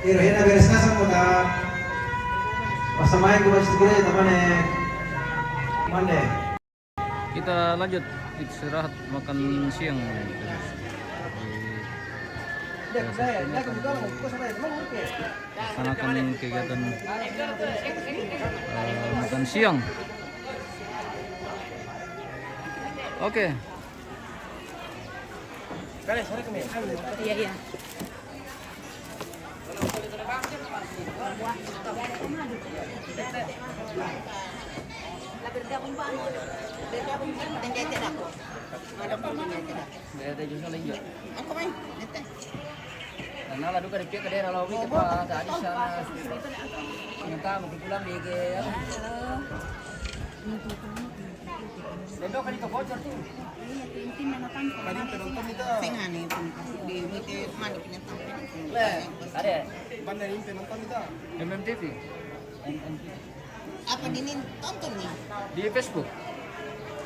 Hina beres na sa muda. Pasamahin ko ba siguro teman Mande. Kita lanjut istirahat makan siang. Laksanakan kegiatan makan siang. Oke. Iya, iya. Karena lalu kerja ke daerah lawi kita tadi sana minta mungkin pulang di ke Lendo kan itu bocor tuh. Tadi penonton itu sengane di mite mana penonton. Ada Bandar ini penonton itu. MMTV. Apa dinin tonton nih? Di Facebook.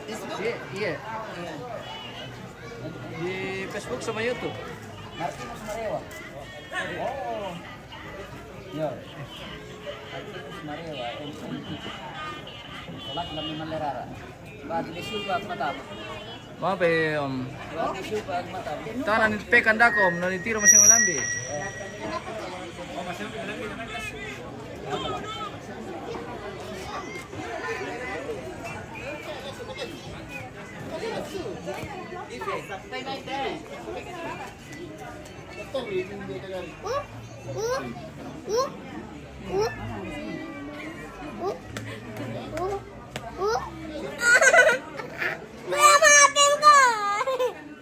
Facebook? Iya. Di Facebook sama YouTube. Martinus Marewa. Oh. Ya. Martinus Marewa, MMTV. Salat lam Malerara. Bagi disupa mata. Maaf Om. Bagi disupa mata. Tanan pekan dakom, nani tiro masih malambi. Oh, masih malambi naman kas.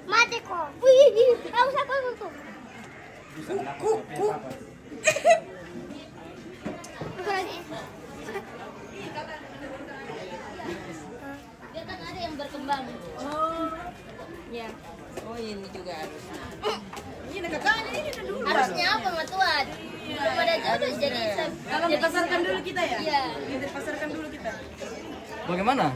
Mati ko. Wih, aku siapa itu? Apa lagi? Dia kan ada yang berkembang. Oh. Ya. Oh ini juga harus. Ini kakaknya ini dulu. Harusnya apa Mak Tuan? Belum ada jodoh jadi Kalau dipasarkan dulu kita ya? Iya. Ini dipasarkan dulu kita. Bagaimana?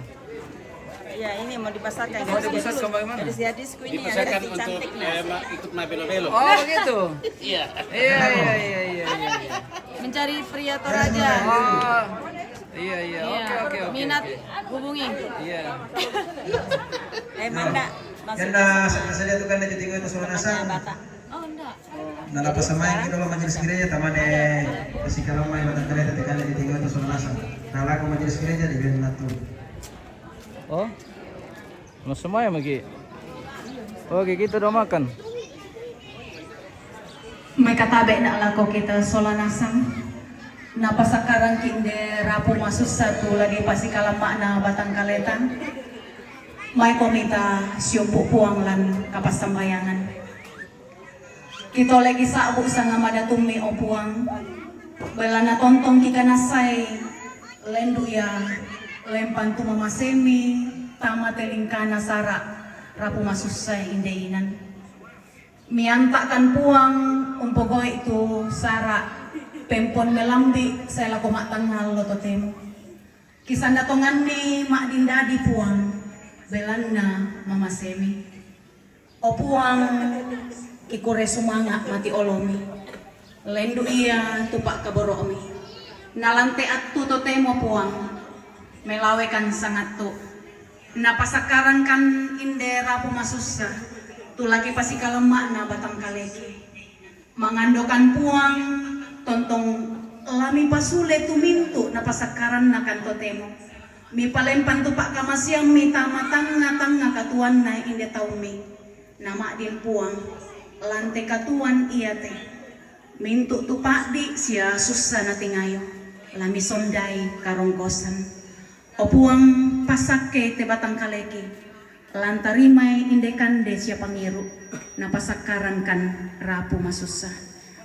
Ya ini mau dipasarkan. Mau dipasarkan bagaimana? Jadi hadisku ini Dipasarkan ada untuk cantik nah. ikut mabelo-belo. Oh begitu. Iya. Iya. Mencari pria Toraja. Oh. Iya. Oke. Minat hubungi. Iya. Manda. Yanda saya tuh kan di tinggal itu soal nasa. Oh enggak. Nala pasamahin kita lo majelis gereja tamane pesikalama yang batang kereta tekan di tinggal itu soal nasa. Nala ko majelis gereja di Benatu. Oh. Mas semua lagi. Oke, kita udah makan. May katabe na alako kita solanasang napasakaran kinde rapo masus satu lagi pasikalama na batang kaletan may komita siyumpu puanglan kapasambayangan kito lagi sa abu sa nga madatumi o puang bala na tontong kikanasay lenduya lempan tumamasemi tama telingkana sara rapo masusay indeinan miantakan puang umpogo itu sara pempon melambi saya laku mak tanghal lo totemo kisan datongan ni mak dindadi puang belanna mama semi o puang ikure sumanga mati olomi lendu iya tupak kaboromi nalante atu totemo puang melawekan sangat tu napasakaran kan indera pumasusa tu lagi pasti kalemak na batang kaleki mangandokan puang tontong lami pasule tu mintu napasakaran na kan totemo mi palempan tu pak kamasyang mi tamatang katuan na inde taumi nama din puang lante katuan iya teh mintu tu pak di sia susah na tingayo lami sondai karongkosan o puang pasake te batang kaleki lantarimay indekande siya pangiru napasakaran kan rapu masusah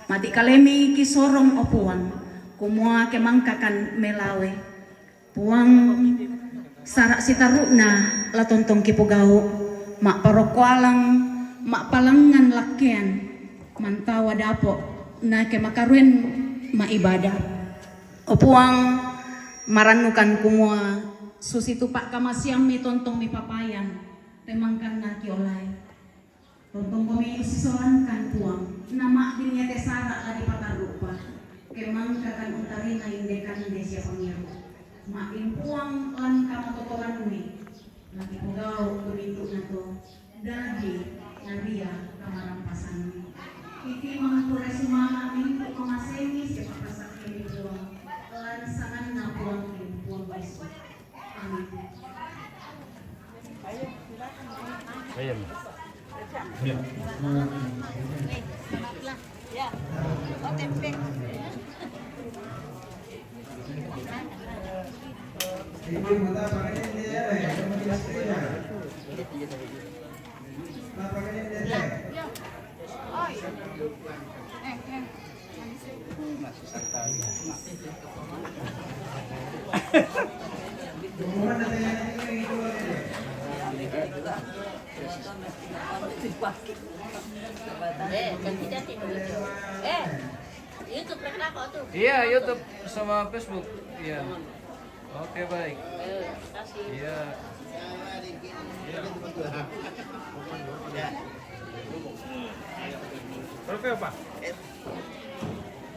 mati kalemi kisorong o puang kumua kemangkakan melawe puang sarak sitaruna latontong kipugau mak parokwalang mak palangan lakian mantawa dapo na kemakaruen ma ibadah o puang maranukan kumua susi tupak kamasyang mi tontong mi papayan temangkan na kiolay tontong kami isisolankan puang nama dinya tesara lagi patarupa Katarina indekan Indonesia Pemiru. Makin puang lan kamatotoran umi. Lagi pugau tumintu nato dagi naria kamarampasan. Iti mangture sumama mintu komasemi siapa pasak ini puang lan sangan na puang ini puang baisu. Amin. Ayo. Ya. Oh, tempe. Ibu buta pakainya ini ya, sama majelis gereja. Nah, pakainya ini ya. Hubungan dengan ini keluar ya. Cantik-cantik dulu. YouTube pernah kok tuh. Iya, YouTube sama Facebook. Iya. Oke, baik. Kasih. Iya.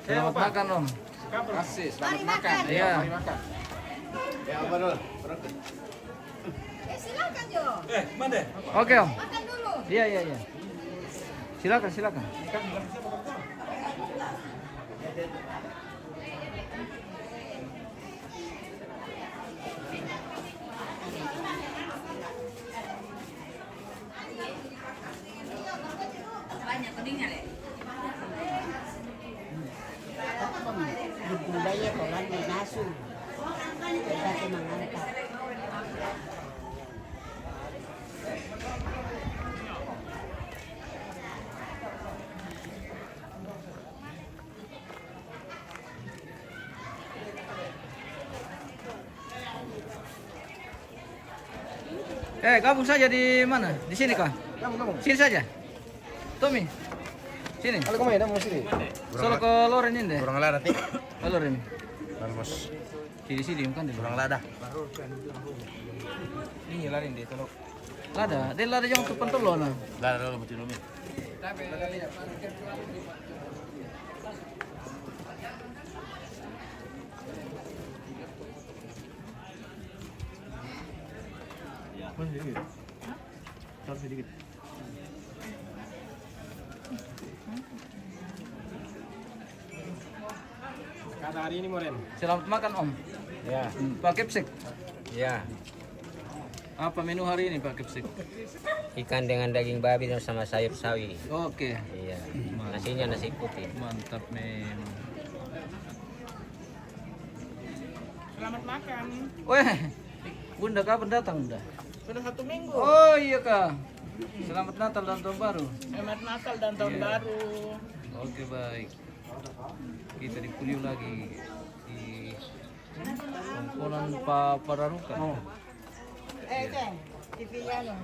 Selamat makan, Om. Kasih, selamat makan. Iya. Silakan Jo. Oke, Om. Makan dulu. Iya, iya, iya. Silakan, silakan. Banyak kuningnya, Le. Budaya kolan may naso. Dati manganta. Gabung saja di mana? Di sini kah? Sini saja. Tommy. Sini. Kalau kemana mau sini? Solo ke Loren ini deh. Kurang lada, Tik. Ke Loren. Bos. Di sini kan di Kurang lada. Ini larin deh tolong. Lada, dia lada yang tupan tolo na. Lada dulu betul dulu. Kata hari ini Moren. Selamat makan Om. Ya. Pak Kepsek. Ya. Apa menu hari ini Pak Kepsek? Ikan dengan daging babi dan sama sayur sawi. Oke. Iya. Nasinya nasi putih. Mantap memang. Selamat makan. Weh, Bunda kapan datang Bunda? Sudah 1 minggu. Oh iya kak. Selamat Natal dan Tahun Baru. Selamat Natal dan Tahun Iya. Baru. Oke baik. Kita di Puliu lagi di Komponan Pak Pararukan. Ceng, TV-nya no.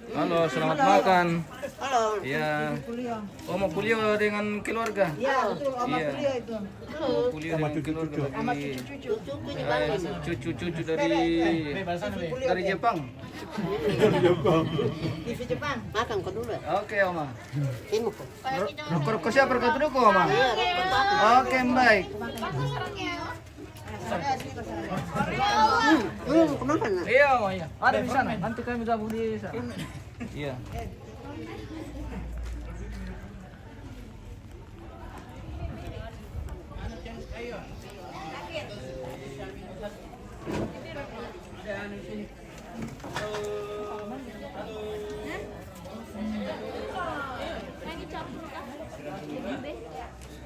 Halo, selamat makan. Halo. Iya. Kuliah. Oh mau Puliu dengan keluarga? Ya, betul. Sama Iya. kuliah itu. Oh, Puliu dengan keluarga Sama lagi. cucu-cucu. Cucu-cucu dari Jepang. TV Jepang. Makan ko dulu. Oke Oma. Timo ko. Rokok ko siya perkat dulu Oma. Oke baik. Kumakan na. Iya Oma iya. Ada di sana. Nanti kami gabung di sana. Iya.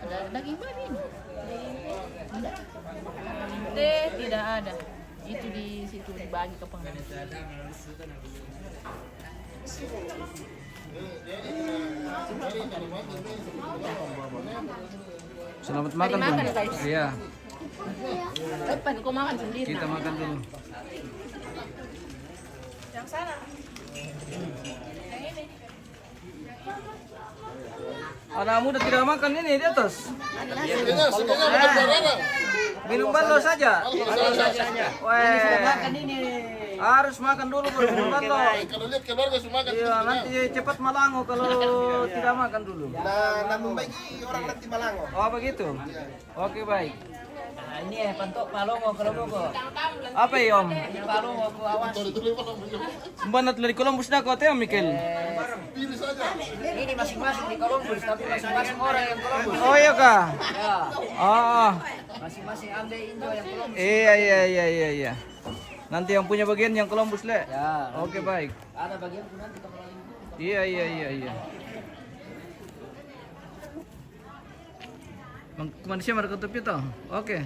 Ada daging babi. Teh tidak ada. Itu di situ dibagi ke pengantin. Selamat makan Mari makan, Bun. guys. Iya. Depan kau makan sendiri. Kita makan dulu. Yang sana. Anak muda tidak makan ini di atas. Minum balo saja. Weh. Makan ini. Harus makan dulu baru minum balo. Kalau lihat keluarga semua makan. Iya, nanti cepat malango kalau tidak makan dulu. Nah, membagi orang nanti Malango. Oh begitu. Oke baik. ini ya pantok palongo kalau ko. Apa yom? Ini palongo ko awas. Banat dari Columbus na ko Teo Mikel. Ini masing-masing di Columbus tapi masing-masing orang yang Columbus. Oh iya kah? Ya, Oh. masing-masing ambil Indo yang Columbus. Iya. Nanti yang punya bagian yang Columbus le. Ya. Oke baik. Ada bagian pun nanti kalau ini. Iya. Manusia mereka tepi toh. Oke.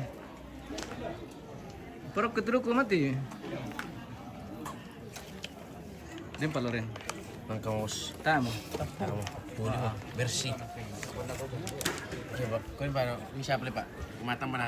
Perok keturu ko mati. Lempar Loren. Mangkamus. Tama. Kamu. Boleh Pak. Bersih. Coba, kau ini Pak, ini siapa Pak? Matang mana?